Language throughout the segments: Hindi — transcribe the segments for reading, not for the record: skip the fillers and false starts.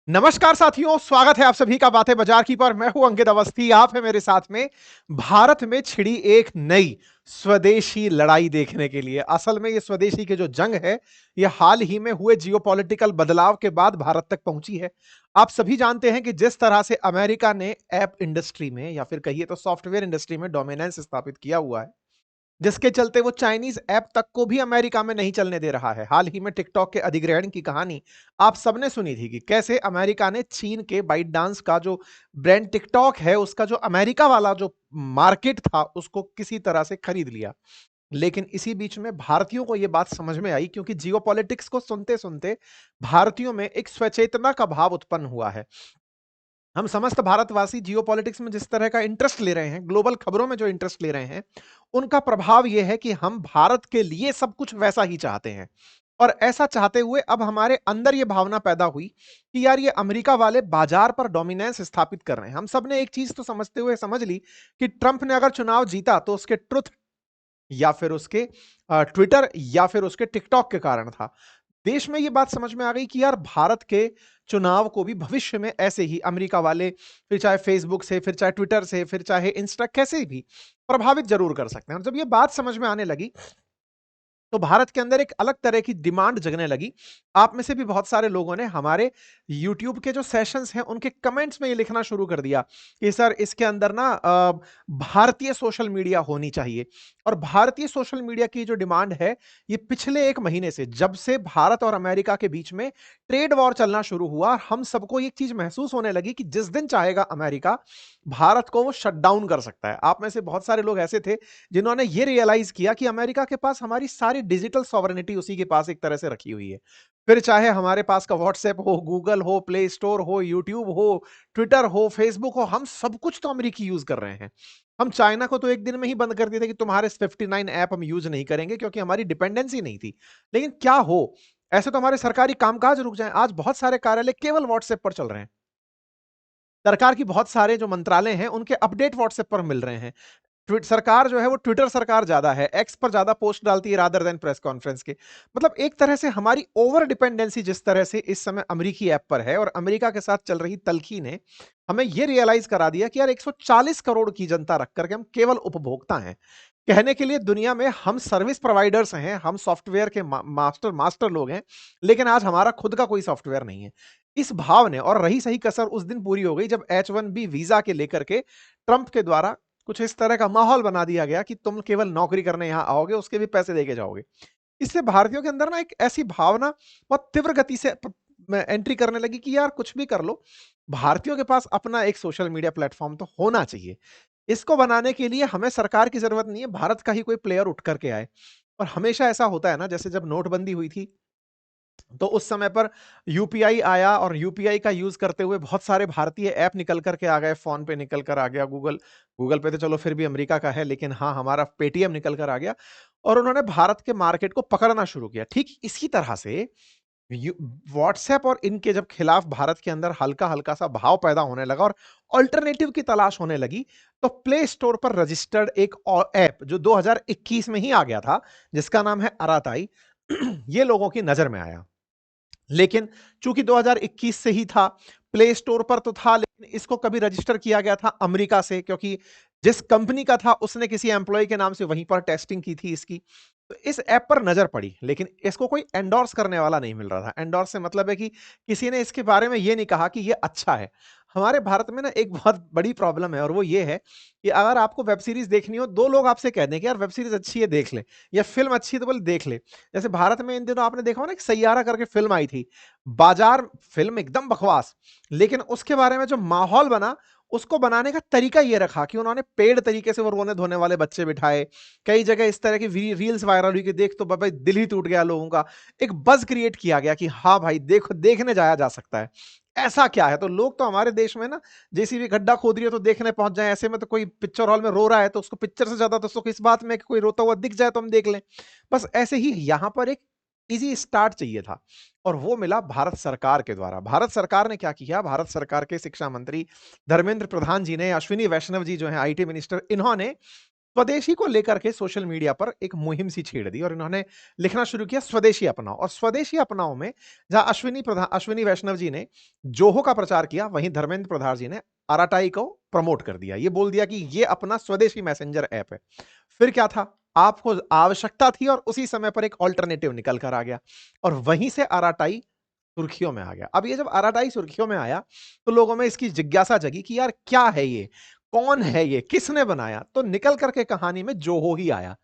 नमस्कार साथियों, स्वागत है आप सभी का बातें बाजार की पर। मैं हूं अंकित अवस्थी, आप है मेरे साथ में भारत में छिड़ी एक नई स्वदेशी लड़ाई देखने के लिए। असल में ये स्वदेशी की जो जंग है, ये हाल ही में हुए जियोपॉलिटिकल बदलाव के बाद भारत तक पहुंची है। आप सभी जानते हैं कि जिस तरह से अमेरिका ने ऐप इंडस्ट्री में या फिर कहिए तो सॉफ्टवेयर इंडस्ट्री में डोमिनेंस स्थापित किया हुआ है, जिसके चलते वो चाइनीज ऐप तक को भी अमेरिका में नहीं चलने दे रहा है। हाल ही में टिकटॉक के अधिग्रहण की कहानी आप सबने सुनी थी कि कैसे अमेरिका ने चीन के बाइट डांस का जो ब्रांड टिकटॉक है, उसका जो अमेरिका वाला जो मार्केट था, उसको किसी तरह से खरीद लिया। लेकिन इसी बीच में भारतीयों को यह बात समझ में आई, क्योंकि जियोपॉलिटिक्स को सुनते सुनते भारतीयों में एक स्वचेतना का भाव उत्पन्न हुआ है। हम समस्त भारतवासी जियोपॉलिटिक्स में जिस तरह का इंटरेस्ट ले रहे हैं, ग्लोबल खबरों में जो इंटरेस्ट ले रहे हैं, उनका प्रभाव यह है कि हम भारत के लिए सब कुछ वैसा ही चाहते हैं। और ऐसा चाहते हुए अब हमारे अंदर यह भावना पैदा हुई कि यार ये अमेरिका वाले बाजार पर डोमिनेंस स्थापित कर रहे हैं। हम सब ने एक चीज तो समझते हुए समझ ली कि ट्रंप ने अगर चुनाव जीता तो उसके ट्रुथ या फिर उसके ट्विटर या फिर उसके टिकटॉक के कारण था। देश में ये बात समझ में आ गई कि यार भारत के चुनाव को भी भविष्य में ऐसे ही अमेरिका वाले, फिर चाहे फेसबुक से, फिर चाहे ट्विटर से, फिर चाहे इंस्टा, कैसे भी प्रभावित जरूर कर सकते हैं। और जब ये बात समझ में आने लगी तो भारत के अंदर एक अलग तरह की डिमांड जगने लगी। आप में से भी बहुत सारे लोगों ने हमारे यूट्यूब के जो सेशंस हैं उनके कमेंट्स में ये लिखना शुरू कर दिया कि सर इसके अंदर ना भारतीय सोशल मीडिया होनी चाहिए। और भारतीय सोशल मीडिया की जो डिमांड है, ये पिछले एक महीने से, जब से भारत और अमेरिका के बीच में ट्रेड वॉर चलना शुरू हुआ, हम सबको एक चीज महसूस होने लगी कि जिस दिन चाहेगा अमेरिका, भारत को वो शट डाउन कर सकता है। आप में से बहुत सारे लोग ऐसे थे जिन्होंने ये रियलाइज किया कि अमेरिका के पास हमारी सारी डिजिटल सॉवरेनिटी उसी के पास एक तरह से रखी हुई है। फिर चाहे हमारे पास का व्हाट्सएप हो, गूगल हो, प्ले स्टोर हो, यूट्यूब हो, ट्विटर हो, फेसबुक हो, हम सब कुछ तो अमेरिकी यूज कर रहे हैं। हम चाइना को तो एक दिन में ही बंद कर दिए थे कि तुम्हारे 59 ऐप हम यूज नहीं करेंगे, क्योंकि हमारी डिपेंडेंसी नहीं थी। लेकिन क्या हो, ऐसे तो हमारे सरकारी कामकाज रुक जाएं। आज बहुत सारे कार्यालय केवल व्हाट्सएप पर चल रहे हैं। सरकार की बहुत सारे जो मंत्रालय हैं उनके अपडेट व्हाट्सएप पर मिल रहे हैं। सरकार जो है वो ट्विटर सरकार ज्यादा है, एक्स पर ज्यादा पोस्ट डालती है रादर देन प्रेस कॉन्फ्रेंस के। मतलब एक तरह से हमारी ओवर डिपेंडेंसी जिस तरह से इस समय अमेरिकी ऐप पर है, और अमेरिका के साथ चल रही तलखी ने हमें यह रियलाइज करा दिया कि यार 140 करोड़ की जनता रख करके हम केवल उपभोक्ता हैं। कहने के लिए दुनिया में हम सर्विस प्रोवाइडर्स हैं, हम सॉफ्टवेयर के मास्टर मास्टर लोग हैं, लेकिन आज हमारा खुद का कोई सॉफ्टवेयर नहीं है। इस भाव ने, और रही सही कसर उस दिन पूरी हो गई जब H1B वीजा के लेकर के ट्रंप के द्वारा कुछ इस तरह का माहौल बना दिया गया कि तुम केवल नौकरी करने यहां आओगे, उसके भी पैसे देके जाओगे। इससे भारतीयों के अंदर ना एक ऐसी भावना बहुत तीव्र गति से एंट्री करने लगी कि यार कुछ भी कर लो, भारतीयों के पास अपना एक सोशल मीडिया प्लेटफॉर्म तो होना चाहिए। इसको बनाने के लिए हमें सरकार की जरूरत नहीं है, भारत का ही कोई प्लेयर उठ करके आए। और हमेशा ऐसा होता है ना, जैसे जब नोटबंदी हुई थी तो उस समय पर यूपीआई आया, और यूपीआई का यूज करते हुए बहुत सारे भारतीय ऐप निकल करके आ गए। फोन पे निकल कर आ गया, गूगल गूगल पे तो चलो फिर भी अमेरिका का है, लेकिन हाँ हमारा पेटीएम निकल कर आ गया। और उन्होंने भारत के मार्केट को पकड़ना शुरू किया। ठीक इसी तरह से व्हाट्सएप और इनके जब खिलाफ भारत के अंदर हल्का हल्का सा भाव पैदा होने लगा और ऑल्टरनेटिव की तलाश होने लगी, तो प्ले स्टोर पर रजिस्टर्ड एक और ऐप जो 2021 में ही आ गया था, जिसका नाम है अराताई, ये लोगों की नजर में आया। लेकिन चूंकि 2021 से ही था, प्ले स्टोर पर तो था, लेकिन इसको कभी रजिस्टर किया गया था अमेरिका से, क्योंकि जिस कंपनी का था उसने किसी एम्प्लॉय के नाम से वहीं पर टेस्टिंग की थी इसकी। तो इस ऐप पर नजर पड़ी, लेकिन इसको कोई एंडोर्स करने वाला नहीं मिल रहा था। एंडोर्स से मतलब है कि किसी ने इसके बारे में ये नहीं कहा कि ये अच्छा है। हमारे भारत में ना एक बहुत बड़ी प्रॉब्लम है, और वो ये है कि अगर आपको वेब सीरीज देखनी हो, दो लोग आपसे कह दें कि यार वेब सीरीज अच्छी है देख ले, या फिल्म अच्छी है तो बोले देख ले। जैसे भारत में इन दिनों आपने देखा हो ना, एक सैयारा करके फिल्म आई थी, बाजार फिल्म एकदम बकवास, लेकिन उसके बारे में जो माहौल बना, उसको बनाने का तरीका ये रखा कि उन्होंने पेड़ तरीके से वो रोने धोने वाले बच्चे बिठाए। कई जगह इस तरह की रील्स वायरल हुई कि देख तो बाबा दिल ही टूट गया लोगों का। एक बज क्रिएट किया गया कि हाँ भाई देखो, देखने जाया जा सकता है। ऐसा क्या है, तो लोग तो हमारे देश में ना जेसीबी गड्ढा खोद रही है तो देखने पहुंच जाए। ऐसे में तो कोई पिक्चर हॉल में रो रहा है तो उसको पिक्चर से ज्यादा तो उसको इस बात में कि कोई रोता हुआ दिख जाए तो हम देख लें। बस ऐसे ही यहां पर एक इजी स्टार्ट चाहिए था, और वो मिला भारत सरकार के द्वारा। भारत सरकार ने क्या किया, भारत सरकार के शिक्षा मंत्री धर्मेंद्र प्रधान जी ने, अश्विनी वैष्णव जी जो है आईटी मिनिस्टर, इन्होंने स्वदेशी को लेकर के सोशल मीडिया पर एक मुहिम सी छेड़ दी और इन्होंने लिखना शुरू किया स्वदेशी अपनाओ। और स्वदेशी अपनाओ में जहां अश्विनी वैष्णव जी ने जोहो का प्रचार किया, वहीं धर्मेंद्र प्रधान जी ने अराटाई को प्रमोट कर दिया। ये बोल दिया कि ये अपना स्वदेशी मैसेंजर ऐप है। फिर क्या था, आपको आवश्यकता थी और उसी समय पर एक ऑल्टरनेटिव निकल कर आ गया और वहीं से अराटाई सुर्खियों में आ गया। अब ये जब अराटाई सुर्खियों में आया तो लोगों में इसकी जिज्ञासा जगी कि यार क्या है ये, कौन है ये, किसने बनाया? तो निकल करके कहानी में जोहो ही आया।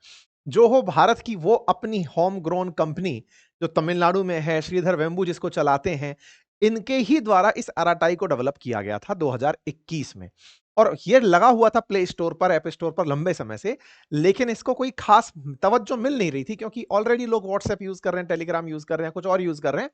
जोहो भारत की वो अपनी होम ग्रोन कंपनी जो तमिलनाडु में है, श्रीधर वेम्बू जिसको चलाते हैं, इनके ही द्वारा इस अराटाई को डेवलप किया गया था 2021 में। और ये लगा हुआ था प्ले स्टोर पर, ऐप स्टोर पर लंबे समय से, लेकिन इसको कोई खास तवज्जो मिल नहीं रही थी क्योंकि ऑलरेडी लोग व्हाट्सएप यूज कर रहे हैं, टेलीग्राम यूज कर रहे हैं, कुछ और यूज कर रहे हैं।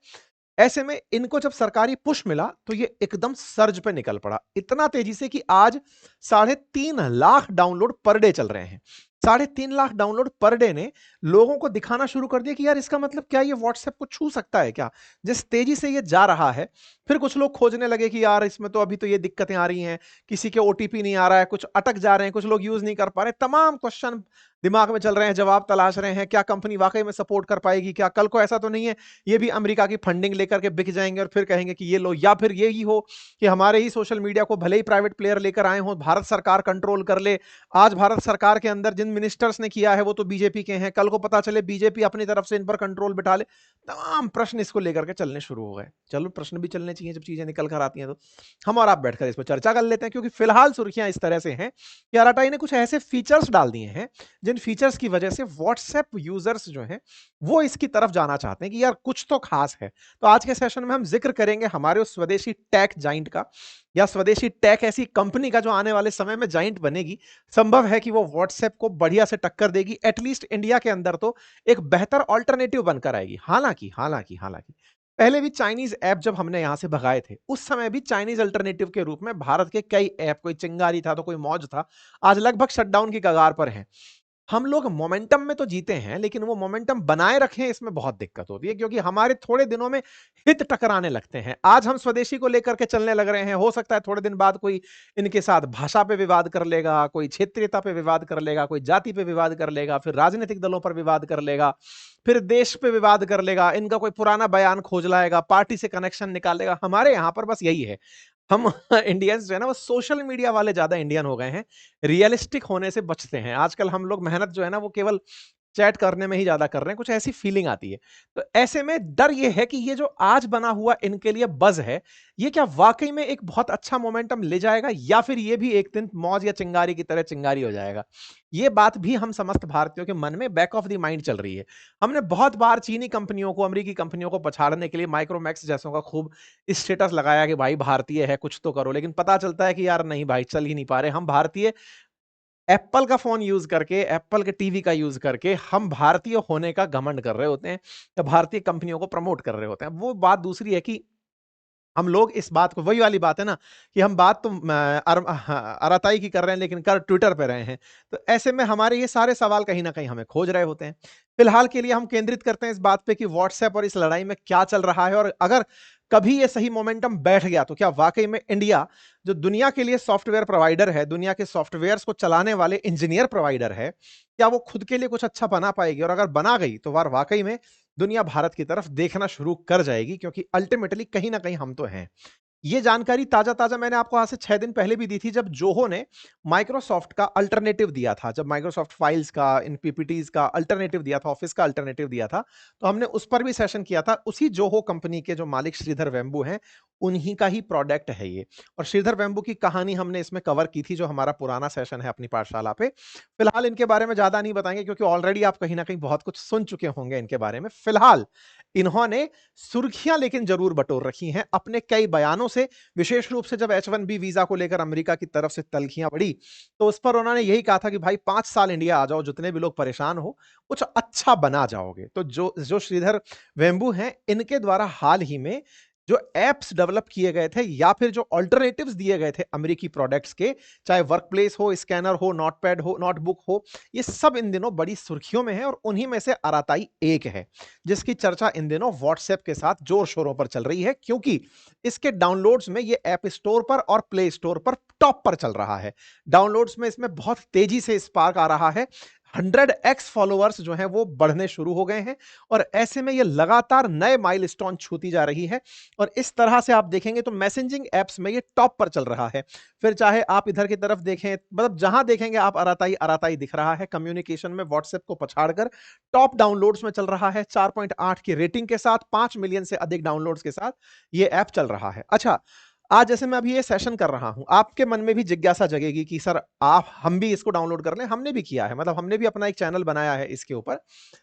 ऐसे में इनको जब सरकारी पुश मिला तो ये एकदम सर्ज पे निकल पड़ा, इतना तेजी से कि आज 3.5 लाख डाउनलोड पर डे चल रहे हैं। 3.5 लाख डाउनलोड पर डे ने लोगों को दिखाना शुरू कर दिया कि यार इसका मतलब क्या, ये व्हाट्सएप को छू सकता है क्या, जिस तेजी से ये जा रहा है। फिर कुछ लोग खोजने लगे कि यार इसमें तो अभी तो ये दिक्कतें आ रही हैं, किसी के ओटीपी नहीं आ रहा है, कुछ अटक जा रहे हैं, कुछ लोग यूज नहीं कर पा रहे, तमाम क्वेश्चन दिमाग में चल रहे हैं, जवाब तलाश रहे हैं। क्या कंपनी वाकई में सपोर्ट कर पाएगी? क्या कल को ऐसा तो नहीं है ये भी अमेरिका की फंडिंग लेकर के बिक जाएंगे और फिर कहेंगे कि ये लो? या फिर ये ही हो कि हमारे ही सोशल मीडिया को भले ही प्राइवेट प्लेयर लेकर आए हो, भारत सरकार कंट्रोल कर ले। आज भारत सरकार के अंदर जिन मिनिस्टर्स ने किया है वो तो बीजेपी के हैं, कल को पता चले बीजेपी अपनी तरफ से इन पर कंट्रोल बिठा ले। तमाम प्रश्न इसको लेकर के चलने शुरू हो गए। चलो, प्रश्न भी चलने चाहिए जब चीजें निकल कर आती हैं। तो हम और आप बैठकर इस पर चर्चा कर लेते हैं, क्योंकि फिलहाल सुर्खियां इस तरह से हैं कि आरटीआई ने कुछ ऐसे फीचर्स डाल दिए हैं जिन फीचर्स की वजह से व्हाट्सएप यूजर्स जो हैं वो इसकी तरफ जाना चाहते हैं कि यार कुछ तो खास है। तो आज के सेशन में हम जिक्र करेंगे हमारे उस स्वदेशी टेक जाइंट का, या स्वदेशी टेक ऐसी कंपनी का जो आने वाले समय में जाइंट बनेगी। संभव है कि वो व्हाट्सएप को बढ़िया से टक्कर देगी, एटलीस्ट इंडिया के अंदर तो एक बेहतर ऑल्टरनेटिव बनकर आएगी। हालांकि हालांकि हालांकि पहले भी चाइनीज ऐप जब हमने यहां से भगाए थे, उस समय भी चाइनीज अल्टरनेटिव के रूप में भारत के कई ऐप, कोई चिंगारी था तो कोई मौज था, आज लगभग शटडाउन की कगार पर हैं। हम लोग मोमेंटम में तो जीते हैं, लेकिन वो मोमेंटम बनाए रखें इसमें बहुत दिक्कत होती है, क्योंकि हमारे थोड़े दिनों में हित टकराने लगते हैं। आज हम स्वदेशी को लेकर के चलने लग रहे हैं, हो सकता है थोड़े दिन बाद कोई इनके साथ भाषा पे विवाद कर लेगा, कोई क्षेत्रीयता पे विवाद कर लेगा, कोई जाति पे विवाद कर लेगा, फिर राजनीतिक दलों पर विवाद कर लेगा, फिर देश पे विवाद कर लेगा, इनका कोई पुराना बयान खोज लाएगा, पार्टी से कनेक्शन निकालेगा। हमारे यहां पर बस यही है, हम इंडियंस जो है ना वो सोशल मीडिया वाले ज्यादा इंडियन हो गए हैं, रियलिस्टिक होने से बचते हैं। आजकल हम लोग मेहनत जो है ना वो केवल चैट करने में ही ज्यादा कर रहे हैं, कुछ ऐसी फीलिंग आती है। तो ऐसे में डर ये है कि ये जो आज बना हुआ इनके लिए बज है, ये क्या वाकई में एक बहुत अच्छा मोमेंटम ले जाएगा, या फिर ये भी एक दिन मौज या चिंगारी की तरह चिंगारी हो जाएगा। ये बात भी हम समस्त भारतीयों के मन में बैक ऑफ द माइंड चल रही है। हमने बहुत बार चीनी कंपनियों को, अमेरिकी कंपनियों को पछाड़ने के लिए माइक्रोमैक्स जैसों का खूब स्टेटस लगाया कि भाई भारतीय है कुछ तो करो, लेकिन पता चलता है कि यार नहीं भाई, चल ही नहीं पा रहे। हम भारतीय एप्पल का फोन यूज करके, एप्पल के टीवी का यूज करके हम भारतीय होने का घमंड कर रहे होते हैं, या भारतीय कंपनियों को प्रमोट कर रहे होते हैं। वो बात दूसरी है कि हम लोग इस बात को, वही वाली बात है ना कि हम बात तो अराताई की कर रहे हैं लेकिन कर ट्विटर पे रहे हैं। तो ऐसे में हमारे ये सारे सवाल कहीं ना कहीं हमें खोज रहे होते हैं। फिलहाल के लिए हम केंद्रित करते हैं इस बात पे कि व्हाट्सएप और इस लड़ाई में क्या चल रहा है, और अगर कभी ये सही मोमेंटम बैठ गया तो क्या वाकई में इंडिया, जो दुनिया के लिए सॉफ्टवेयर प्रोवाइडर है, दुनिया के सॉफ्टवेयर को चलाने वाले इंजीनियर प्रोवाइडर है, क्या वो खुद के लिए कुछ अच्छा बना पाएगी? और अगर बना गई तो वाकई में दुनिया भारत की तरफ देखना शुरू कर जाएगी, क्योंकि अल्टीमेटली कहीं ना कहीं हम तो हैं। ये जानकारी ताजा ताजा मैंने आपको आज से 6 दिन पहले भी दी थी, जब जोहो ने माइक्रोसॉफ्ट का अल्टरनेटिव दिया था, जब माइक्रोसॉफ्ट फाइल्स का, इन पीपीटीज का अल्टरनेटिव दिया था, ऑफिस का अल्टरनेटिव दिया था, तो हमने उस पर भी सेशन किया था। उसी जोहो कंपनी के जो मालिक श्रीधर वेम्बू हैं, उन्हीं का ही प्रोडक्ट है ये। और श्रीधर वेम्बू की कहानी हमने इसमें कवर की थी, जो हमारा पुराना सेशन है अपनी पाठशाला पे। फिलहाल इनके बारे में ज्यादा नहीं बताएंगे, क्योंकि ऑलरेडी आप कहीं ना कहीं बहुत कुछ सुन चुके होंगे इनके बारे में। फिलहाल इन्होंने सुर्खियां लेकिन जरूर बटोर रखी हैं अपने कई बयानों से, विशेष रूप से जब H1B वीजा को लेकर अमेरिका की तरफ से तलखियां बढ़ी, तो उस पर उन्होंने यही कहा था कि भाई 5 साल इंडिया आ जाओ, जितने भी लोग परेशान हो कुछ अच्छा बना जाओगे। तो जो जो श्रीधर वेम्बू हैं, इनके द्वारा हाल ही में जो एप्स डेवलप किए गए थे या फिर जो ऑल्टरनेटिव्स दिए गए थे अमेरिकी प्रोडक्ट्स के, चाहे वर्क प्लेस हो, स्कैनर हो, नोटपैड हो, नोटबुक हो, ये सब इन दिनों बड़ी सुर्खियों में है और उन्हीं में से आराताई एक है, जिसकी चर्चा इन दिनों व्हाट्सएप के साथ जोर शोरों पर चल रही है, क्योंकि इसके डाउनलोड्स में ये ऐप स्टोर पर और प्ले स्टोर पर टॉप पर चल रहा है। डाउनलोड्स में इसमें बहुत तेजी से स्पार्क आ रहा है। 100x फॉलोअर्स जो हैं वो बढ़ने शुरू हो गए हैं और ऐसे में ये लगातार नए माइलस्टोन छूती जा रही है और इस तरह से आप देखेंगे तो मैसेजिंग एप्स में ये टॉप पर चल रहा है। फिर चाहे आप इधर की तरफ देखें, मतलब जहां देखेंगे आप अराताई अराताई दिख रहा है। कम्युनिकेशन में व्हाट्सएप को पछाड़कर टॉप डाउनलोड्स में चल रहा है। 4.8 की रेटिंग के साथ, 5 मिलियन से अधिक डाउनलोड्स के साथ ये ऐप चल रहा है। अच्छा, आज जैसे मैं अभी ये सेशन कर रहा हूं, आपके मन में भी जिज्ञासा जगेगी कि सर आप हम भी इसको डाउनलोड कर लें। हमने भी किया है, मतलब हमने भी अपना एक चैनल बनाया है इसके ऊपर।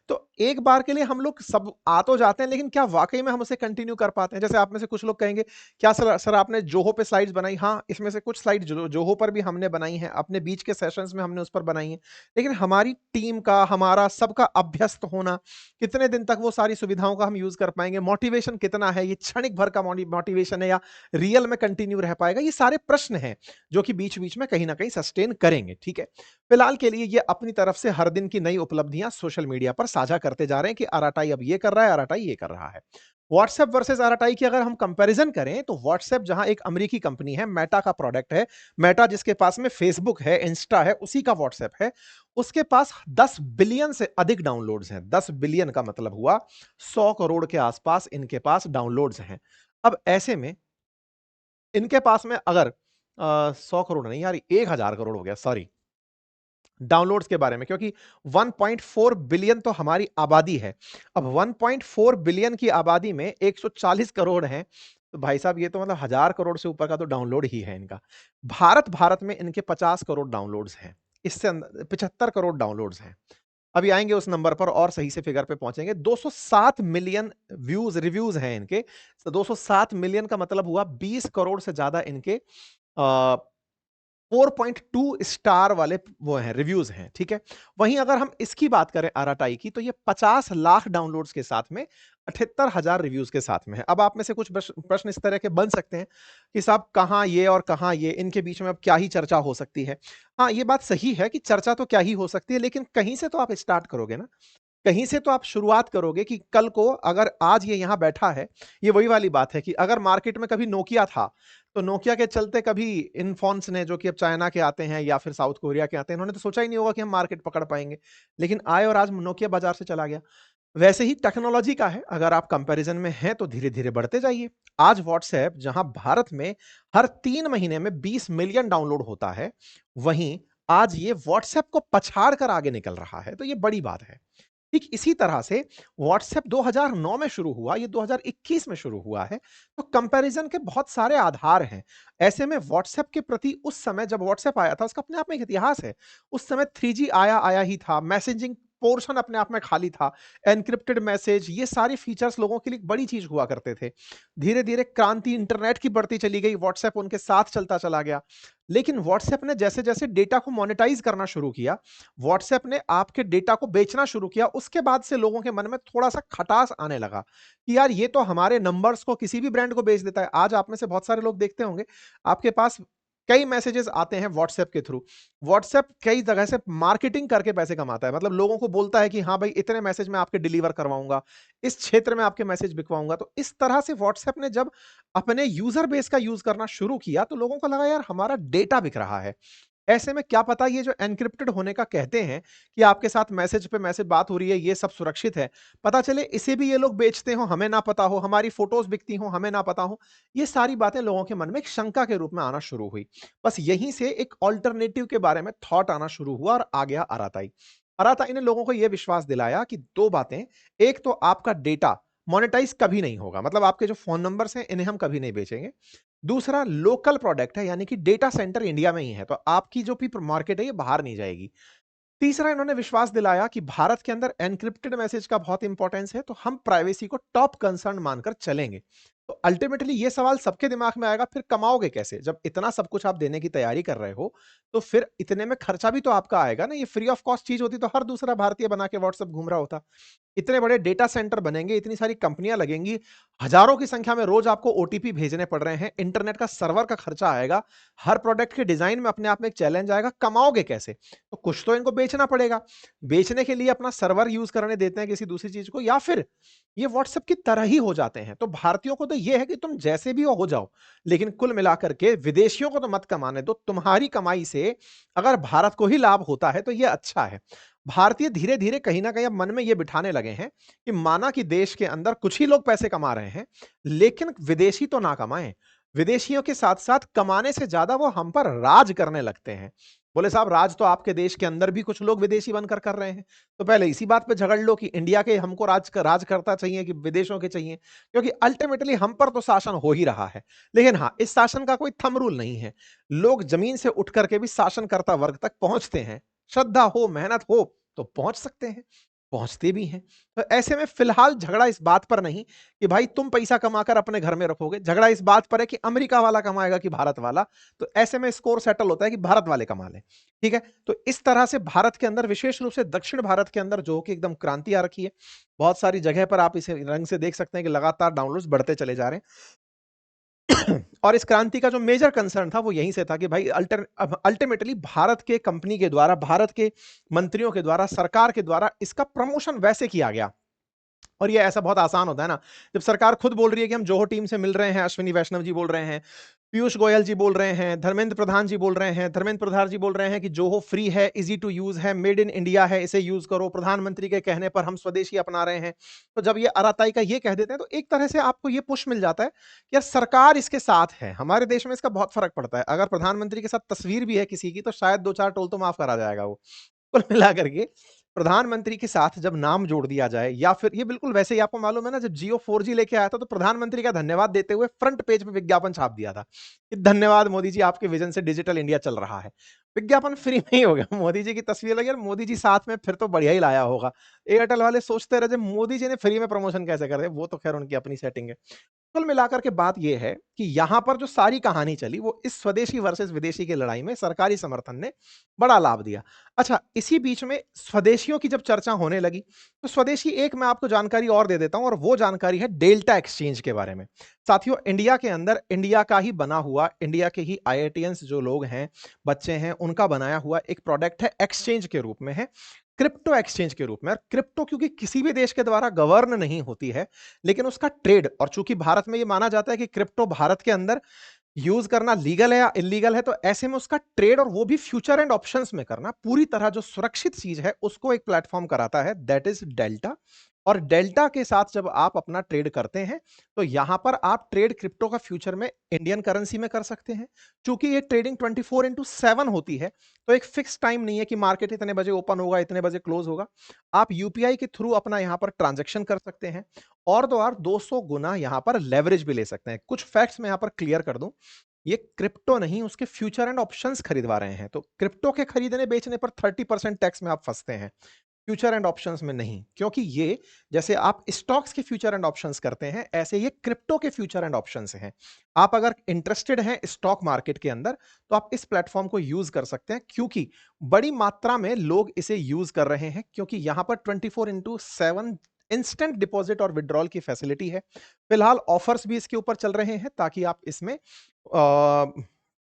तो एक बार के लिए हम लोग सब आ तो जाते हैं, लेकिन क्या वाकई में हम उसे कंटिन्यू कर पाते हैं? जैसे आप में से कुछ लोग कहेंगे, क्या सर आपने जोहो पे स्लाइड्स बनाई? हाँ, इसमें से कुछ स्लाइड जोहो पर भी हमने बनाई हैं, अपने बीच के सेशंस में हमने उस पर बनाई हैं। लेकिन हमारी टीम का, हमारा सबका अभ्यस्त होना, कितने दिन तक वो सारी सुविधाओं का हम यूज कर पाएंगे, मोटिवेशन कितना है, ये क्षणिक भर का मोटिवेशन है या रियल में कंटिन्यू रह पाएगा, ये सारे प्रश्न हैं जो कि बीच बीच में कहीं ना कहीं सस्टेन करेंगे। ठीक है, फिलहाल के लिए ये अपनी तरफ से हर दिन की नई उपलब्धियां सोशल मीडिया पर साझा करते जा रहे हैं कि आराटाई अब ये कर रहा है, आराटाई ये कर रहा है। व्हाट्सएप वर्सेस आराटाई की अगर हम कंपैरिजन करें तो व्हाट्सएप जहां एक अमेरिकी कंपनी है, मेटा का प्रोडक्ट है, मेटा जिसके पास में फेसबुक है, इंस्टा है, उसी का व्हाट्सएप है, उसके पास 10 बिलियन से अधिक डाउनलोड्स हैं। 10 बिलियन का मतलब हुआ 100 करोड़ के आसपास इनके पास डाउनलोड्स हैं। अब ऐसे में इनके पास में अगर 100 करोड़ नहीं यार, 1000 करोड़ हो गया, सॉरी, डाउनलोड्स के बारे में, क्योंकि 1.4 बिलियन तो हमारी आबादी है। अब 1.4 बिलियन की आबादी में 140 करोड़ हैं, तो भाई साहब ये तो मतलब 1000 करोड़ से ऊपर का तो डाउनलोड ही है इनका। भारत में इनके 50 करोड़ डाउनलोड्स हैं, इससे 75 करोड़ डाउनलोड्स हैं। अभी आएंगे उस नंबर पर और सही से फिगर पे पहुंचेंगे। 207 मिलियन व्यूज रिव्यूज हैं इनके। तो 207 मिलियन का मतलब हुआ 20 करोड़ से ज्यादा इनके 4.2 स्टार वाले वो हैं, रिव्यूज हैं। ठीक है, वहीं अगर हम इसकी बात करें आराटाई की, तो ये 50 लाख डाउनलोड्स के साथ में 78,000 रिव्यूज के साथ में है। अब आप में से कुछ प्रश्न इस तरह के बन सकते हैं कि साहब कहां ये और कहां ये, इनके बीच में अब क्या ही चर्चा हो सकती है? हाँ, ये बात सही है कि चर्चा तो क्या ही हो सकती है, लेकिन कहीं से तो आप स्टार्ट करोगे ना। कहीं से तो आप शुरुआत करोगे कि कल को अगर आज ये यहां बैठा है, ये वही वाली बात है कि अगर मार्केट में कभी नोकिया था, तो नोकिया के चलते कभी इन फोन्स ने, जो कि अब चाइना के आते हैं या फिर साउथ कोरिया के आते हैं, इन्होंने तो सोचा ही नहीं होगा कि हम मार्केट पकड़ पाएंगे, लेकिन आए और आज नोकिया बाजार से चला गया। वैसे ही टेक्नोलॉजी का है, अगर आप कंपैरिजन में हैं तो धीरे धीरे बढ़ते जाइए। आज व्हाट्सएप जहां भारत में हर 3 महीने में 20 मिलियन डाउनलोड होता है, वहीं आज ये व्हाट्सएप को पछाड़ कर आगे निकल रहा है, तो ये बड़ी बात है। ठीक इसी तरह से व्हाट्सएप 2009 में शुरू हुआ, ये 2021 में शुरू हुआ है, तो कंपैरिजन के बहुत सारे आधार हैं। ऐसे में व्हाट्सएप के प्रति उस समय जब व्हाट्सएप आया था, उसका अपने आप में एक इतिहास है। उस समय 3G आया आया ही था, मैसेजिंग पोर्शन अपने आप में खाली था, एनक्रिप्टेड मैसेज, ये सारी फीचर्स लोगों के लिए एक बड़ी चीज हुआ करते थे। धीरे धीरे क्रांति इंटरनेट की बढ़ती चली गई, व्हाट्सएप उनके साथ चलता चला गया। लेकिन व्हाट्सएप ने जैसे जैसे डेटा को मोनेटाइज करना शुरू किया, व्हाट्सएप ने आपके डेटा को बेचना शुरू किया, उसके बाद से लोगों के मन में थोड़ा सा खटास आने लगा कि यार ये तो हमारे नंबर्स को किसी भी ब्रांड को बेच देता है। आज आप में से बहुत सारे लोग देखते होंगे, आपके पास कई मैसेजेस आते हैं व्हाट्सएप के थ्रू। व्हाट्सएप कई जगह से मार्केटिंग करके पैसे कमाता है, मतलब लोगों को बोलता है कि हाँ भाई इतने मैसेज मैं आपके डिलीवर करवाऊंगा, इस क्षेत्र में आपके मैसेज बिकवाऊंगा। तो इस तरह से व्हाट्सएप ने जब अपने यूजर बेस का यूज करना शुरू किया, तो लोगों को लगा यार हमारा डेटा बिक रहा है। ऐसे में क्या पता ये जो एन्क्रिप्टेड होने का कहते हैं कि आपके साथ मैसेज पे मैसेज बात हो रही है, ये सब सुरक्षित है, पता चले इसे भी ये लोग बेचते हो, हमें ना पता हो, हमारी फोटोज बिकती हो, हमें ना पता हो। ये सारी बातें लोगों के मन में एक शंका के रूप में आना शुरू हुई। बस यहीं से एक ऑल्टरनेटिव के बारे में थॉट आना शुरू हुआ और आ गया अराताई। अराताई ने लोगों को यह विश्वास दिलाया कि दो बातें, एक तो आपका डेटा मोनेटाइज कभी नहीं होगा, मतलब आपके जो फोन नंबर्स हैं इन्हें हम कभी नहीं बेचेंगे। दूसरा, लोकल प्रोडक्ट है, यानी कि डेटा सेंटर इंडिया में ही है, तो आपकी जो भी मार्केट है ये बाहर नहीं जाएगी। तीसरा, इन्होंने विश्वास दिलाया कि भारत के अंदर एन्क्रिप्टेड मैसेज का बहुत इंपॉर्टेंस है, तो हम प्राइवेसी को टॉप कंसर्न मानकर चलेंगे। तो अल्टीमेटली ये सवाल सबके दिमाग में आएगा, फिर कमाओगे कैसे? जब इतना सब कुछ आप देने की तैयारी कर रहे हो, तो फिर इतने में खर्चा भी तो आपका आएगा ना। ये फ्री ऑफ कॉस्ट चीज होती तो हर दूसरा भारतीय बना के व्हाट्सएप घूम रहा होता। इतने बड़े डेटा सेंटर बनेंगे, इतनी सारी कंपनियां लगेंगी, हजारों की संख्या में रोज आपको ओटीपी भेजने पड़ रहे हैं, इंटरनेट का सर्वर का खर्चा आएगा, हर प्रोडक्ट के डिजाइन में अपने आप में एक चैलेंज आएगा, कमाओगे कैसे? तो कुछ तो इनको बेचना पड़ेगा। बेचने के लिए अपना सर्वर यूज करने देते हैं किसी दूसरी चीज को, या फिर ये व्हाट्सएप की तरह ही हो जाते हैं। तो भारतीयों को तो ये है कि तुम जैसे भी हो जाओ, लेकिन कुल मिलाकर के विदेशियों को तो मत कमाने दो। तुम्हारी कमाई से अगर भारत को ही लाभ होता है तो ये अच्छा है। भारतीय धीरे धीरे कहीं ना कहीं अब मन में ये बिठाने लगे हैं कि माना कि देश के अंदर कुछ ही लोग पैसे कमा रहे हैं, लेकिन विदेशी तो ना कमाएं। विदेशियों के साथ साथ कमाने से ज्यादा वो हम पर राज करने लगते हैं। बोले साहब, राज तो आपके देश के अंदर भी कुछ लोग विदेशी बनकर कर रहे हैं। तो पहले इसी बात पे झगड़ लो कि इंडिया के हमको राज करता चाहिए कि विदेशों के चाहिए, क्योंकि अल्टीमेटली हम पर तो शासन हो ही रहा है। लेकिन हाँ, इस शासन का कोई थंब रूल नहीं है। लोग जमीन से उठ करके भी शासनकर्ता वर्ग तक पहुंचते हैं। श्रद्धा हो, मेहनत हो तो पहुंच सकते हैं, पहुंचते भी हैं। तो ऐसे में फिलहाल झगड़ा इस बात पर नहीं कि भाई तुम पैसा कमाकर अपने घर में रखोगे, झगड़ा इस बात पर है कि अमेरिका वाला कमाएगा कि भारत वाला। तो ऐसे में स्कोर सेटल होता है कि भारत वाले कमा लें। ठीक है, तो इस तरह से भारत के अंदर, विशेष रूप से दक्षिण भारत के अंदर जो कि एकदम क्रांति आ रखी है। बहुत सारी जगह पर आप इसे रंग से देख सकते हैं कि लगातार डाउनलोड्स बढ़ते चले जा रहे हैं। और इस क्रांति का जो मेजर कंसर्न था वो यहीं से था कि भाई अल्टीमेटली भारत के कंपनी के द्वारा, भारत के मंत्रियों के द्वारा, सरकार के द्वारा इसका प्रमोशन वैसे किया गया। और ये ऐसा बहुत आसान होता है ना, जब सरकार खुद बोल रही है कि हम जोहो टीम से मिल रहे हैं, अश्विनी वैष्णव जी बोल रहे हैं, पीयूष गोयल जी बोल रहे हैं, धर्मेंद्र प्रधान जी बोल रहे हैं, धर्मेंद्र प्रधान जी बोल रहे हैं कि जोहो फ्री है, इजी टू यूज है, मेड इन इंडिया है, इसे यूज करो, प्रधानमंत्री के कहने पर हम स्वदेशी अपना रहे हैं। तो जब ये अराताई का ये कह देते हैं तो एक तरह से आपको ये पुश मिल जाता है कि यार सरकार इसके साथ है। हमारे देश में इसका बहुत फर्क पड़ता है, अगर प्रधानमंत्री के साथ तस्वीर भी है किसी की तो शायद दो चार टोल तो माफ करा जाएगा वो। कुल मिलाकर के प्रधानमंत्री के साथ जब नाम जोड़ दिया जाए, या फिर ये बिल्कुल वैसे ही, आपको मालूम है ना, जब जियो 4G लेके आया था तो प्रधानमंत्री का धन्यवाद देते हुए फ्रंट पेज पे विज्ञापन छाप दिया था कि धन्यवाद मोदी जी, आपके विजन से डिजिटल इंडिया चल रहा है। विज्ञापन फ्री में ही हो गया, मोदी जी की तस्वीर लगी, यार मोदी जी साथ में फिर तो बढ़िया ही लाया होगा। एयरटेल वाले सोचते रहे मोदी जी ने फ्री में प्रमोशन कैसे कर दे, वो तो खैर उनकी अपनी सेटिंग है। कुल मिलाकर के बात यह है कि यहां पर जो सारी कहानी चली वो इस स्वदेशी वर्सेस विदेशी की लड़ाई में सरकारी समर्थन ने बड़ा लाभ दिया। अच्छा, इसी बीच में स्वदेशियों की जब चर्चा होने लगी तो स्वदेशी एक मैं आपको जानकारी और दे देता हूं, और वो जानकारी है डेल्टा एक्सचेंज के बारे में। साथियों, इंडिया के अंदर इंडिया का ही बना हुआ, इंडिया के ही आईआईटियंस जो लोग हैं, बच्चे हैं, उनका बनाया हुआ एक प्रोडक्ट है, एक्सचेंज के रूप में है, क्रिप्टो एक्सचेंज के रूप में। और क्रिप्टो क्योंकि किसी भी देश के द्वारा गवर्न नहीं होती है, लेकिन उसका ट्रेड, और चूंकि भारत में यह माना जाता है कि क्रिप्टो भारत के अंदर यूज करना लीगल है या इलीगल है, तो ऐसे में उसका ट्रेड, और वो भी फ्यूचर एंड ऑप्शंस में करना, पूरी तरह जो सुरक्षित चीज है उसको एक प्लेटफॉर्म कराता है, दैट इज डेल्टा। और डेल्टा के साथ जब आप अपना ट्रेड करते हैं तो यहां पर आप ट्रेड क्रिप्टो का फ्यूचर में इंडियन करेंसी में कर सकते हैं। चूंकि ये ट्रेडिंग 24/7 होती है, तो एक फिक्स टाइम नहीं है कि मार्केट इतने बजे ओपन होगा, इतने बजे क्लोज होगा। आप यूपीआई के थ्रू अपना यहां पर ट्रांजेक्शन कर सकते हैं, और तो और 200 गुना यहां पर लेवरेज भी ले सकते हैं। कुछ फैक्ट्स मैं यहां पर क्लियर कर दूं, ये क्रिप्टो नहीं, उसके फ्यूचर एंड ऑप्शंस खरीदवा रहे हैं। तो क्रिप्टो के खरीदने बेचने पर 30% टैक्स में आप फंसते हैं, फ्यूचर एंड ऑप्शंस में नहीं। क्योंकि ये, जैसे आप स्टॉक्स के फ्यूचर एंड ऑप्शंस करते हैं, ऐसे ये क्रिप्टो के फ्यूचर एंड ऑप्शंस हैं। आप अगर इंटरेस्टेड हैं स्टॉक मार्केट के अंदर तो आप इस प्लेटफॉर्म को यूज कर सकते हैं, क्योंकि बड़ी मात्रा में लोग इसे यूज कर रहे हैं, क्योंकि यहां पर 24/7 इंस्टेंट डिपॉजिट और विड्रॉल की फैसिलिटी है। फिलहाल ऑफर्स भी इसके ऊपर चल रहे हैं ताकि आप इसमें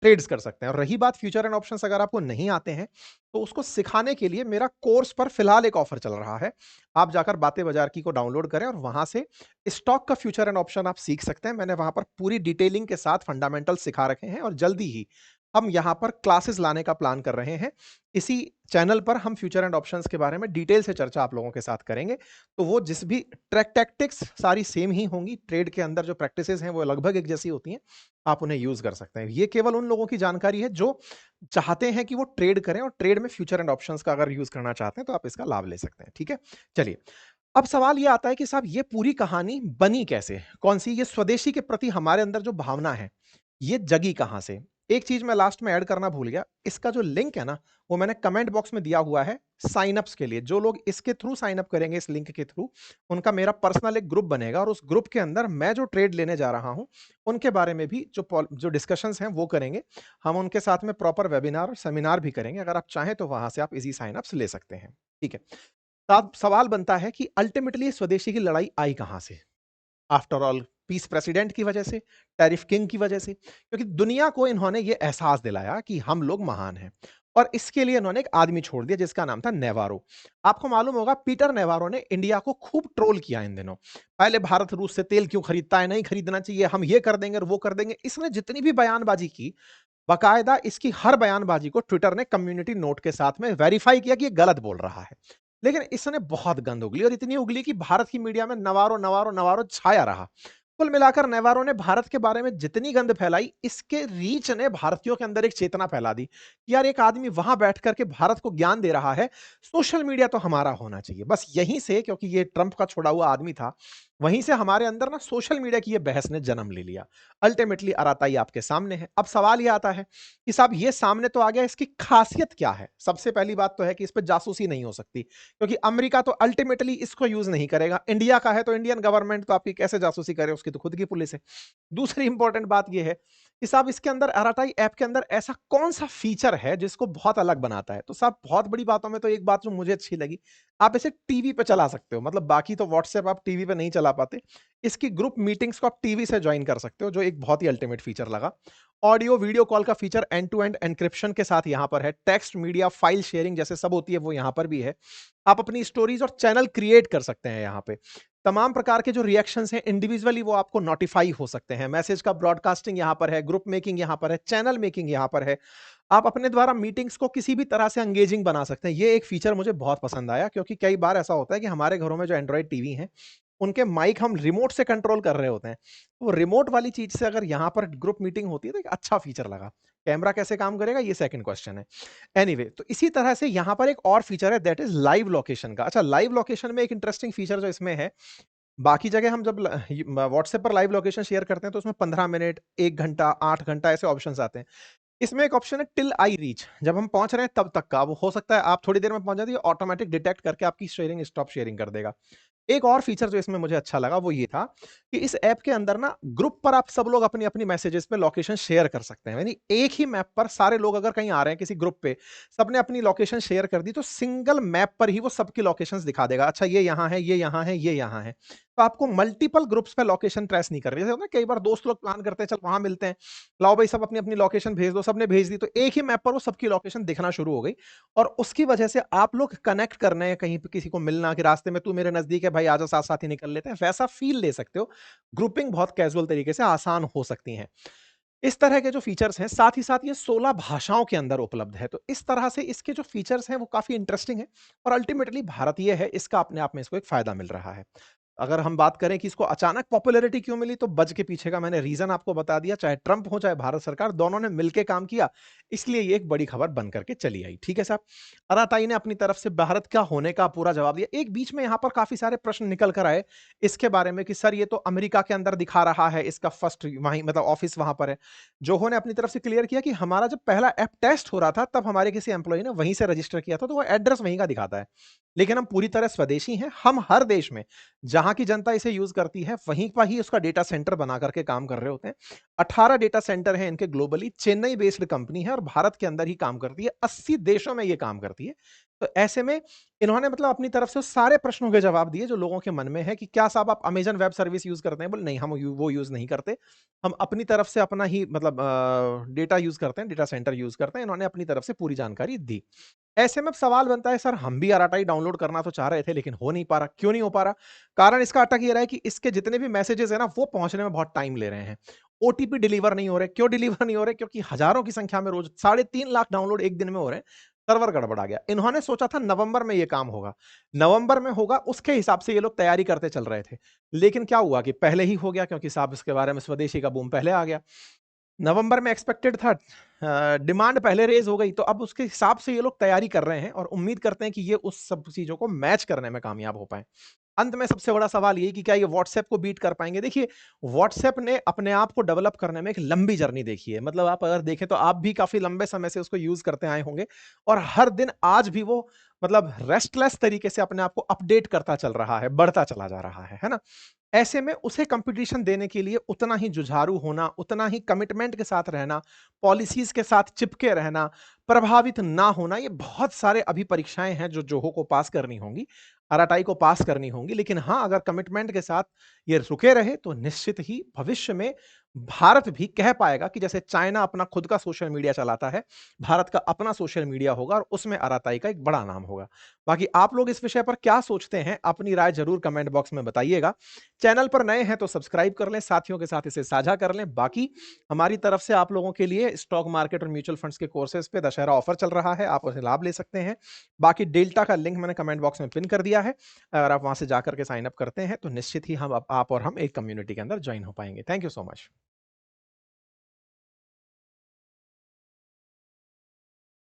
ट्रेड्स कर सकते हैं। और रही बात फ्यूचर एंड ऑप्शंस, अगर आपको नहीं आते हैं तो उसको सिखाने के लिए मेरा कोर्स पर फिलहाल एक ऑफर चल रहा है। आप जाकर बातें बाजार की को डाउनलोड करें और वहां से स्टॉक का फ्यूचर एंड ऑप्शन आप सीख सकते हैं। मैंने वहां पर पूरी डिटेलिंग के साथ फंडामेंटल सिखा रखे हैं, और जल्दी ही हम यहां पर क्लासेस लाने का प्लान कर रहे हैं। इसी चैनल पर हम फ्यूचर एंड ऑप्शंस के बारे में डिटेल से चर्चा आप लोगों के साथ करेंगे। तो वो जिस भी ट्रैक टैक्टिक्स सारी सेम ही होंगी, ट्रेड के अंदर जो प्रैक्टिसेस हैं वो लगभग एक जैसी होती हैं, आप उन्हें यूज कर सकते हैं। ये केवल उन लोगों की जानकारी है जो चाहते हैं कि वो ट्रेड करें, और ट्रेड में फ्यूचर एंड ऑप्शंस का अगर यूज करना चाहते हैं तो आप इसका लाभ ले सकते हैं। ठीक है, चलिए, अब सवाल ये आता है कि साहब ये पूरी कहानी बनी कैसे, कौन सी ये स्वदेशी के प्रति हमारे अंदर जो भावना है ये जगी कहां से। एक चीज मैं लास्ट में ऐड करना भूल गया, इसका जो लिंक है ना वो मैंने कमेंट बॉक्स में दिया हुआ है साइन अप्स के लिए। जो लोग इसके थ्रू साइन अप करेंगे, इस लिंक के थ्रू, उनका मेरा पर्सनल एक ग्रुप बनेगा, और उस ग्रुप के अंदर मैं जो ट्रेड लेने जा रहा हूं उनके बारे में भी जो डिस्कशंस हैं वो करेंगे। हम उनके साथ में प्रॉपर वेबिनार और सेमिनार भी करेंगे। अगर आप चाहें तो वहां से आप इजी साइन अप्स ले सकते हैं। ठीक है, अब सवाल बनता है कि अल्टीमेटली स्वदेशी की लड़ाई आई कहां से? आफ्टर ऑल पीस प्रेसिडेंट की वजह से, टैरिफ किंग की वजह से, क्योंकि दुनिया को इन्होंने ये एहसास दिलाया कि हम लोग महान हैं। और इसके लिए इन्होंने एक आदमी छोड़ दिया जिसका नाम था नेवारो। आपको मालूम होगा पीटर नेवारो ने इंडिया को खूब ट्रोल किया इन दिनों। पहले भारत रूस से तेल क्यों खरीदता है, नहीं खरीदना चाहिए, हम ये कर देंगे और वो कर देंगे। इसने जितनी भी बयानबाजी की, बाकायदा इसकी हर बयानबाजी को ट्विटर ने कम्युनिटी नोट के साथ में वेरीफाई किया कि ये गलत बोल रहा है। लेकिन इसने बहुत गंद उगली और इतनी उगली कि भारत की मीडिया में नवारो नवारो नवारो छाया रहा। कुल मिलाकर नेवारो ने भारत के बारे में जितनी गंद फैलाई, इसके रीच ने भारतीयों के अंदर एक चेतना फैला दी कि यार एक आदमी वहां बैठ करके भारत को ज्ञान दे रहा है, सोशल मीडिया तो हमारा होना चाहिए। बस यहीं से, क्योंकि ये ट्रंप का छोड़ा हुआ आदमी था, वहीं से हमारे अंदर ना सोशल मीडिया की ये बहस ने जन्म ले लिया। अल्टीमेटली अराताई आपके सामने है। अब सवाल ये आता है कि साहब ये सामने तो आ गया, इसकी खासियत क्या है? सबसे पहली बात तो है कि इस पे जासूसी नहीं हो सकती, क्योंकि अमेरिका तो अल्टीमेटली इसको यूज नहीं करेगा। इंडिया का है तो इंडियन गवर्नमेंट तो आपकी कैसे जासूसी करे, उसकी तो खुद की पुलिस है। दूसरी इंपॉर्टेंट बात यह है कि साहब इसके अंदर अराटाई ऐप के अंदर ऐसा कौन सा फीचर है जिसको बहुत अलग बनाता है? तो साहब बहुत बड़ी बातों में तो एक बात जो मुझे अच्छी लगी, आप इसे टीवी पे चला सकते हो। मतलब बाकी तो व्हाट्सएप आप टीवी पे नहीं चला पाते, इसकी ग्रुप मीटिंग्स को आप टीवी से ज्वाइन कर सकते हो, जो एक बहुत ही अल्टीमेट फीचर लगा। ऑडियो वीडियो कॉल का feature end to end encryption के साथ यहां पर है। टेक्स्ट मीडिया फाइल शेयरिंग जैसे सब होती है वो यहां पर भी है। आप अपनी स्टोरीज और चैनल क्रिएट कर सकते हैं यहां पे। तमाम प्रकार के जो रिएक्शंस हैं इंडिविजुअली वो आपको नोटिफाई हो सकते हैं। मैसेज का ब्रॉडकास्टिंग यहां पर है, ग्रुप मेकिंग यहां पर है, चैनल मेकिंग यहां पर है। आप अपने द्वारा मीटिंग्स को किसी भी तरह से एंगेजिंग बना सकते हैं। ये एक फीचर मुझे बहुत पसंद आया, क्योंकि कई बार ऐसा होता है कि हमारे घरों में जो एंड्रॉइड टीवी हैं, उनके माइक हम रिमोट से कंट्रोल कर रहे होते हैं। वो रिमोट वाली चीज से अगर यहां पर ग्रुप मीटिंग होती है तो एक अच्छा फीचर लगा। कैमरा कैसे काम करेगा ये सेकंड क्वेश्चन है। एनीवे, तो इसी तरह से यहां पर एक और फीचर है, दैट इज लाइव लोकेशन का। अच्छा, लाइव लोकेशन में एक इंटरेस्टिंग फीचर जो इसमें है, बाकी जगह हम जब व्हाट्सएप पर लाइव लोकेशन शेयर करते हैं तो उसमें 15 मिनट, 1 घंटा, 8 घंटा ऐसे ऑप्शंस आते हैं। इसमें एक ऑप्शन है टिल आई रीच, जब हम पहुंच रहे हैं तब तक का। वो हो सकता है आप थोड़ी देर में पहुंच जाती है, ऑटोमेटिक डिटेक्ट करके आपकी शेयरिंग स्टॉप शेयरिंग कर देगा। एक और फीचर जो इसमें मुझे अच्छा लगा वो ये था कि इस ऐप के अंदर ना ग्रुप पर आप सब लोग अपनी अपनी मैसेजेस पे लोकेशन शेयर कर सकते हैं। यानी एक ही मैप पर सारे लोग अगर कहीं आ रहे हैं किसी ग्रुप पे, सबने अपनी लोकेशन शेयर कर दी, तो सिंगल मैप पर ही वो सबकी लोकेशंस दिखा देगा। अच्छा ये यहाँ है, ये यहाँ है, ये यहाँ है। तो आपको मल्टीपल ग्रुप्स पे लोकेशन ट्रेस नहीं कर रही। जैसे होता है कई बार दोस्त लोग प्लान करते हैं चल वहां मिलते हैं, लाओ भाई सब अपनी अपनी लोकेशन भेज दो, सबने भेज दी, तो एक ही मैप पर वो सबकी लोकेशन दिखना शुरू हो गई। और उसकी वजह से आप लोग कनेक्ट करने हैं, कहीं पे किसी को मिलना कि रास्ते में तू मेरे नजदीक है भाई आजा साथ साथ ही निकल लेते हैं, वैसा फील ले सकते हो। ग्रुपिंग बहुत कैजुअल तरीके से आसान हो सकती है। इस तरह के जो फीचर्स हैं, साथ ही साथ ये 16 भाषाओं के अंदर उपलब्ध है। तो इस तरह से इसके जो फीचर्स हैं वो काफी इंटरेस्टिंग है। और अल्टीमेटली भारतीय है, इसका अपने आप में इसको एक फायदा मिल रहा है। अगर हम बात करें कि इसको अचानक पॉपुलैरिटी क्यों मिली, तो बज के पीछे का मैंने रीजन आपको बता दिया। चाहे ट्रंप हो चाहे भारत सरकार, दोनों ने मिलकर काम किया, इसलिए ये एक बड़ी खबर बन करके चली आई। ठीक है साहब, अराताई ने अपनी तरफ से भारत का होने का पूरा जवाब दिया। एक बीच में यहां पर काफी सारे प्रश्न निकल कर आए इसके बारे में कि सर ये तो अमेरिका के अंदर दिखा रहा है, इसका फर्स्ट वहीं मतलब ऑफिस वहां पर है। जोहो ने अपनी तरफ से क्लियर किया कि हमारा जब पहला ऐप टेस्ट हो रहा था तब हमारे किसी एम्प्लॉय ने वहीं से रजिस्टर किया था, तो वो एड्रेस वहीं का दिखाता है। लेकिन हम पूरी तरह स्वदेशी हैं, हम हर देश में जहां की जनता इसे यूज करती है वहीं पर ही उसका डेटा सेंटर बना करके काम कर रहे होते हैं। 18 डेटा सेंटर हैं इनके ग्लोबली, चेन्नई बेस्ड कंपनी है और भारत के अंदर ही काम करती है, 80 देशों में ये काम करती है। तो ऐसे में इन्होंने मतलब अपनी तरफ से सारे प्रश्नों के जवाब दिए जो लोगों के मन में है कि क्या साहब आप अमेजन वेब सर्विस यूज करते हैं? बोले नहीं, हम वो यूज नहीं करते। हम अपनी तरफ से अपना ही मतलब डेटा यूज करते हैं, डेटा सेंटर यूज करते हैं। इन्होंने अपनी तरफ से पूरी जानकारी दी। ऐसे में अब सवाल बनता है सर हम भी आरटीआई डाउनलोड करना तो चाह रहे थे लेकिन हो नहीं पा रहा। क्यों नहीं हो पा रहा? कारण इसका अटक ये रहा है कि इसके जितने भी मैसेजेस है ना वो पहुंचने में बहुत टाइम ले रहे हैं। ओटीपी डिलीवर नहीं हो रहे। क्यों डिलीवर नहीं हो रहे? क्योंकि हजारों की संख्या में रोज 3.5 लाख डाउनलोड एक दिन में हो रहे हैं। सर्वर गड़बड़ा गया। इन्होंने सोचा था नवंबर में ये काम होगा, नवंबर में होगा, उसके हिसाब से ये लोग तैयारी करते चल रहे थे। लेकिन क्या हुआ कि पहले ही हो गया, क्योंकि साहब इसके बारे में स्वदेशी का बूम पहले आ गया। नवंबर में एक्सपेक्टेड था, डिमांड पहले रेज हो गई, तो अब उसके हिसाब से ये लोग तैयारी कर रहे हैं और उम्मीद करते हैं कि ये उस सब चीजों को मैच करने में कामयाब हो पाए। अंत में सबसे बड़ा सवाल ये कि क्या ये व्हाट्सएप को बीट कर पाएंगे? देखिए, व्हाट्सएप ने अपने आप को डेवलप करने में एक लंबी जर्नी देखी है। मतलब आप अगर देखें तो आप भी काफी लंबे समय से उसको यूज करते आए होंगे और हर दिन आज भी वो मतलब रेस्टलेस तरीके से अपने आप को अपडेट करता चल रहा है, बढ़ता चला जा रहा है ना? ऐसे में उसे कंपटीशन देने के लिए उतना ही जुझारू होना, उतना ही कमिटमेंट के साथ रहना, पॉलिसीज़ के साथ चिपके रहना, प्रभावित ना होना, ये बहुत सारे अभी परीक्षाएँ हैं जो जोहो को पास करनी होंगी, आरआरआई को पास करनी होंगी। लेकिन हाँ, अगर कमिटमेंट के साथ ये रुके रहे तो निश्चित ही भविष्य में भारत भी कह पाएगा कि जैसे चाइना अपना खुद का सोशल मीडिया चलाता है, भारत का अपना सोशल मीडिया होगा और उसमें आरआरआई का एक बड़ा नाम होगा। बाकी आप लोग इस विषय पर क्या सोचते हैं? अपनी राय ज़रूर कमेंट बॉक्स में बताइएगा। चैनल पर नए हैं तो सब्सक्राइब कर लें, साथियों के साथ इसे साझा कर लें। बाकी हमारी तरफ से आप लोगों के लिए स्टॉक मार्केट और म्यूचुअल फंड्स के कोर्सेज़ पे दशहरा ऑफर चल रहा है, आप उसे लाभ ले सकते हैं। बाकी डेल्टा का लिंक मैंने कमेंट बॉक्स में पिन कर दिया है। अगर आप वहाँ से जाकर के साइन अप करते हैं, तो निश्चित ही हम आप और हम एक कम्युनिटी के अंदर जॉइन हो पाएँगे। Thank you so much.